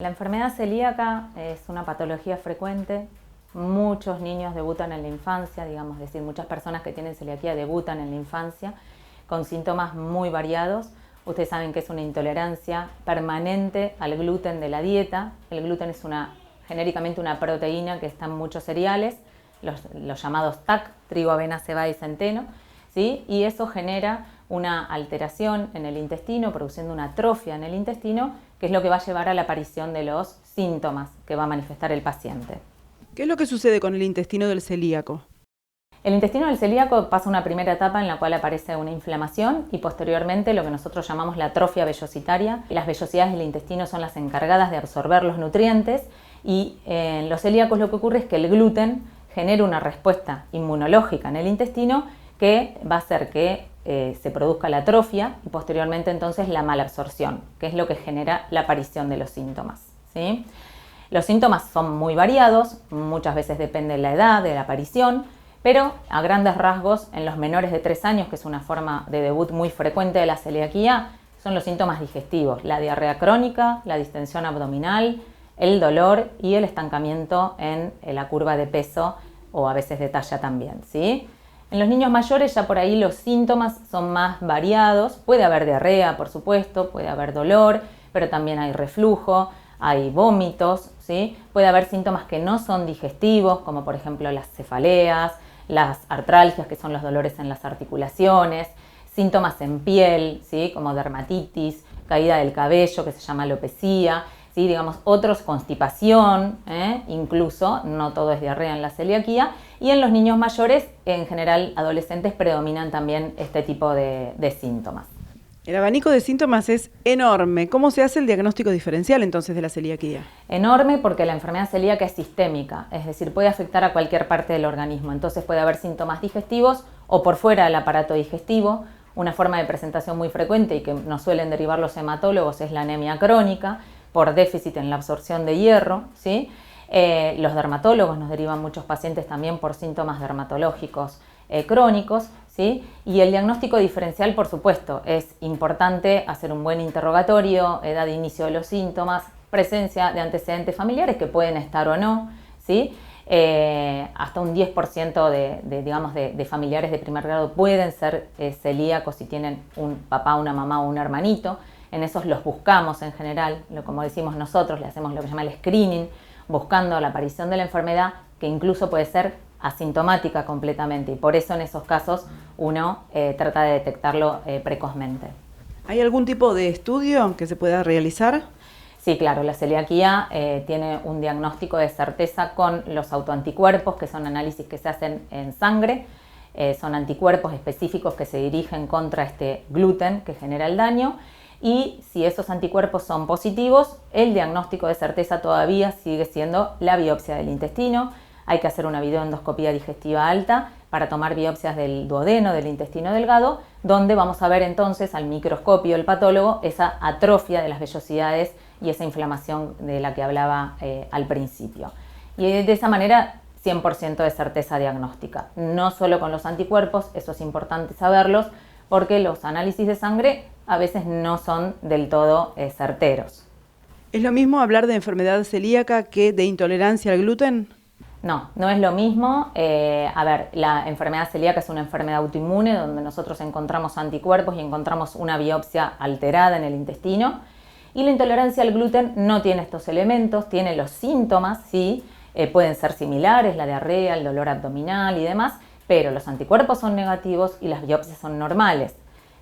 La enfermedad celíaca es una patología frecuente. Muchos niños debutan en la infancia, digamos, es decir, muchas personas que tienen celiaquía debutan en la infancia con síntomas muy variados. Ustedes saben que es una intolerancia permanente al gluten de la dieta. El gluten es genéricamente una proteína que está en muchos cereales, los llamados TAC, trigo, avena, cebada y centeno, ¿sí? Y eso genera una alteración en el intestino, produciendo una atrofia en el intestino, que es lo que va a llevar a la aparición de los síntomas que va a manifestar el paciente. ¿Qué es lo que sucede con el intestino del celíaco? El intestino del celíaco pasa una primera etapa en la cual aparece una inflamación y posteriormente lo que nosotros llamamos la atrofia vellositaria. Las vellosidades del intestino son las encargadas de absorber los nutrientes y en los celíacos lo que ocurre es que el gluten genera una respuesta inmunológica en el intestino que va a hacer que se produzca la atrofia y posteriormente entonces la malabsorción, que es lo que genera la aparición de los síntomas, ¿sí? Los síntomas son muy variados, muchas veces depende de la edad, de la aparición, pero a grandes rasgos en los menores de 3 años, que es una forma de debut muy frecuente de la celiaquía, son los síntomas digestivos, la diarrea crónica, la distensión abdominal, el dolor y el estancamiento en la curva de peso o a veces de talla también, ¿sí? En los niños mayores ya por ahí los síntomas son más variados, puede haber diarrea por supuesto, puede haber dolor, pero también hay reflujo, hay vómitos, ¿sí? Puede haber síntomas que no son digestivos, como por ejemplo las cefaleas, las artralgias, que son los dolores en las articulaciones, síntomas en piel, ¿sí? Como dermatitis, caída del cabello, que se llama alopecia, ¿sí? Digamos, otros, constipación, incluso, no todo es diarrea en la celiaquía, y en los niños mayores, en general adolescentes, predominan también este tipo de síntomas. El abanico de síntomas es enorme. ¿Cómo se hace el diagnóstico diferencial entonces de la celiaquía? Enorme porque la enfermedad celíaca es sistémica, es decir, puede afectar a cualquier parte del organismo. Entonces puede haber síntomas digestivos o por fuera del aparato digestivo. Una forma de presentación muy frecuente y que nos suelen derivar los hematólogos es la anemia crónica por déficit en la absorción de hierro, ¿sí? Los dermatólogos nos derivan muchos pacientes también por síntomas dermatológicos crónicos, ¿sí? Y el diagnóstico diferencial, por supuesto, es importante hacer un buen interrogatorio, edad de inicio de los síntomas, presencia de antecedentes familiares que pueden estar o no, ¿sí? Hasta un 10% de familiares de primer grado pueden ser celíacos si tienen un papá, una mamá o un hermanito. En esos los buscamos en general, como decimos nosotros, le hacemos lo que se llama el screening, buscando la aparición de la enfermedad, que incluso puede ser asintomática completamente, y por eso en esos casos uno trata de detectarlo precozmente. ¿Hay algún tipo de estudio que se pueda realizar? Sí, claro, la celiaquía tiene un diagnóstico de certeza con los autoanticuerpos, que son análisis que se hacen en sangre, son anticuerpos específicos que se dirigen contra este gluten que genera el daño, y si esos anticuerpos son positivos, el diagnóstico de certeza todavía sigue siendo la biopsia del intestino. Hay que hacer una videoendoscopía digestiva alta para tomar biopsias del duodeno, del intestino delgado, donde vamos a ver entonces al microscopio el patólogo esa atrofia de las vellosidades y esa inflamación de la que hablaba al principio. Y de esa manera 100% de certeza diagnóstica. No solo con los anticuerpos, eso es importante saberlos, porque los análisis de sangre a veces no son del todo certeros. ¿Es lo mismo hablar de enfermedad celíaca que de intolerancia al gluten? No, no es lo mismo. La enfermedad celíaca es una enfermedad autoinmune donde nosotros encontramos anticuerpos y encontramos una biopsia alterada en el intestino. Y la intolerancia al gluten no tiene estos elementos, tiene los síntomas, sí, pueden ser similares, la diarrea, el dolor abdominal y demás, pero los anticuerpos son negativos y las biopsias son normales.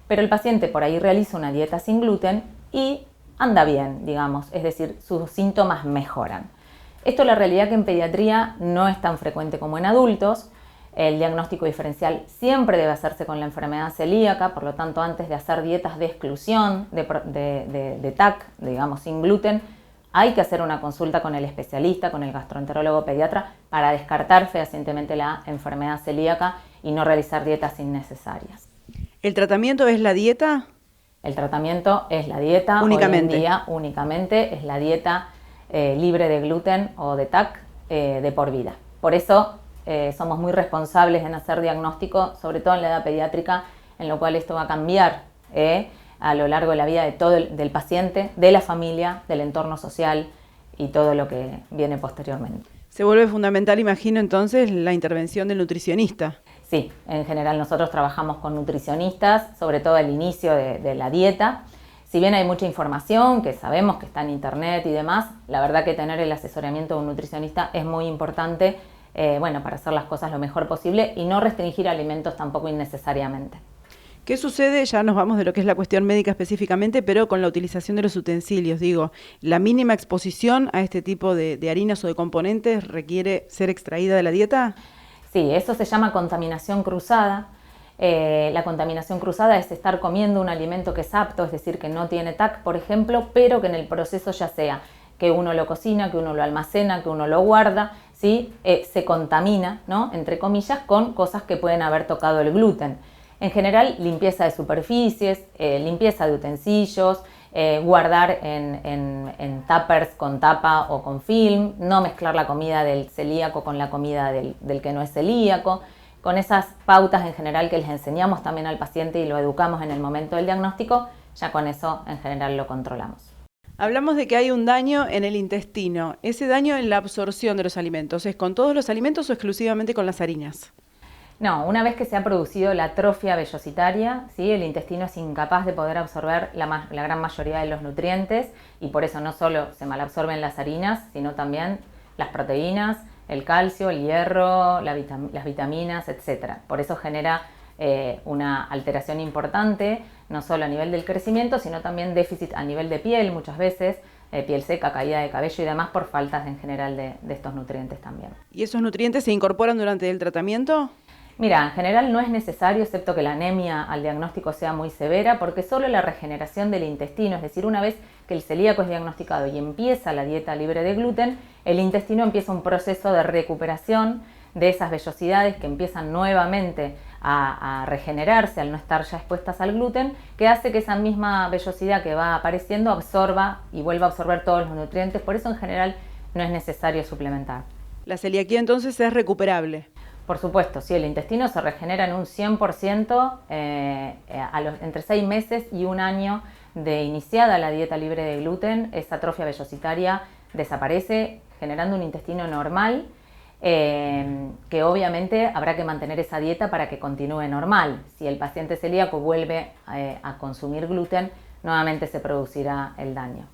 Pero el paciente por ahí realiza una dieta sin gluten y anda bien, digamos, es decir, sus síntomas mejoran. Esto la realidad que en pediatría no es tan frecuente como en adultos. El diagnóstico diferencial siempre debe hacerse con la enfermedad celíaca, por lo tanto antes de hacer dietas de exclusión de TAC, digamos sin gluten, hay que hacer una consulta con el especialista, con el gastroenterólogo pediatra, para descartar fehacientemente la enfermedad celíaca y no realizar dietas innecesarias. ¿El tratamiento es la dieta? El tratamiento es la dieta, únicamente. Hoy en día únicamente es la dieta libre de gluten o de TAC de por vida. Por eso somos muy responsables en hacer diagnóstico, sobre todo en la edad pediátrica, en lo cual esto va a cambiar a lo largo de la vida de del paciente, de la familia, del entorno social, y todo lo que viene posteriormente. Se vuelve fundamental, imagino, entonces, la intervención del nutricionista. Sí, en general nosotros trabajamos con nutricionistas, sobre todo al inicio de la dieta. Si bien hay mucha información que sabemos que está en internet y demás, la verdad que tener el asesoramiento de un nutricionista es muy importante, para hacer las cosas lo mejor posible y no restringir alimentos tampoco innecesariamente. ¿Qué sucede? Ya nos vamos de lo que es la cuestión médica específicamente, pero con la utilización de los utensilios. Digo, ¿la mínima exposición a este tipo de harinas o de componentes requiere ser extraída de la dieta? Sí, eso se llama contaminación cruzada. La contaminación cruzada es estar comiendo un alimento que es apto, es decir, que no tiene TAC, por ejemplo, pero que en el proceso, ya sea que uno lo cocina, que uno lo almacena, que uno lo guarda, ¿sí? Se contamina, ¿no?, entre comillas, con cosas que pueden haber tocado el gluten. En general, limpieza de superficies, limpieza de utensilios, guardar en tuppers con tapa o con film, no mezclar la comida del celíaco con la comida del que no es celíaco. Con esas pautas en general que les enseñamos también al paciente y lo educamos en el momento del diagnóstico, ya con eso en general lo controlamos. Hablamos de que hay un daño en el intestino. ¿Ese daño en la absorción de los alimentos es con todos los alimentos o exclusivamente con las harinas? No, una vez que se ha producido la atrofia vellositaria, ¿sí?, el intestino es incapaz de poder absorber la gran mayoría de los nutrientes y por eso no solo se malabsorben las harinas, sino también las proteínas, el calcio, el hierro, las vitaminas, etc. Por eso genera una alteración importante, no solo a nivel del crecimiento, sino también déficit a nivel de piel, muchas veces, piel seca, caída de cabello y demás por faltas en general de estos nutrientes también. ¿Y esos nutrientes se incorporan durante el tratamiento? Mira, en general no es necesario, excepto que la anemia al diagnóstico sea muy severa, porque solo la regeneración del intestino, es decir, una vez que el celíaco es diagnosticado y empieza la dieta libre de gluten, el intestino empieza un proceso de recuperación de esas vellosidades que empiezan nuevamente a regenerarse al no estar ya expuestas al gluten, que hace que esa misma vellosidad que va apareciendo absorba y vuelva a absorber todos los nutrientes. Por eso en general no es necesario suplementar. La celiaquía entonces es recuperable. Por supuesto, sí, el intestino se regenera en un 100% entre 6 meses y un año de iniciada la dieta libre de gluten. Esa atrofia vellositaria desaparece generando un intestino normal, que obviamente habrá que mantener esa dieta para que continúe normal. Si el paciente celíaco vuelve a consumir gluten, nuevamente se producirá el daño.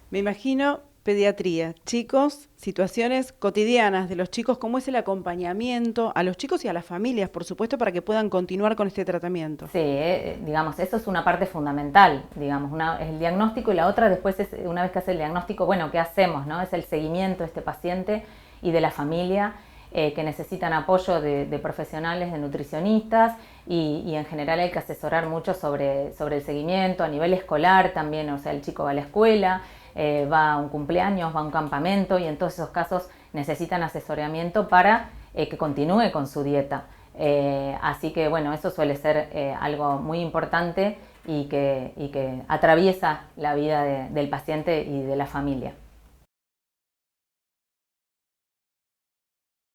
Me imagino pediatría, chicos, situaciones cotidianas de los chicos, ¿cómo es el acompañamiento a los chicos y a las familias, por supuesto, para que puedan continuar con este tratamiento? Sí, digamos, eso es una parte fundamental, digamos, una es el diagnóstico y la otra después es, una vez que hace el diagnóstico, bueno, ¿qué hacemos, no? Es el seguimiento de este paciente y de la familia que necesitan apoyo de profesionales, de nutricionistas y en general hay que asesorar mucho sobre el seguimiento a nivel escolar también, o sea, el chico va a la escuela, va a un cumpleaños, va a un campamento y en todos esos casos necesitan asesoramiento para que continúe con su dieta. Así que bueno, eso suele ser algo muy importante y que atraviesa la vida del paciente y de la familia.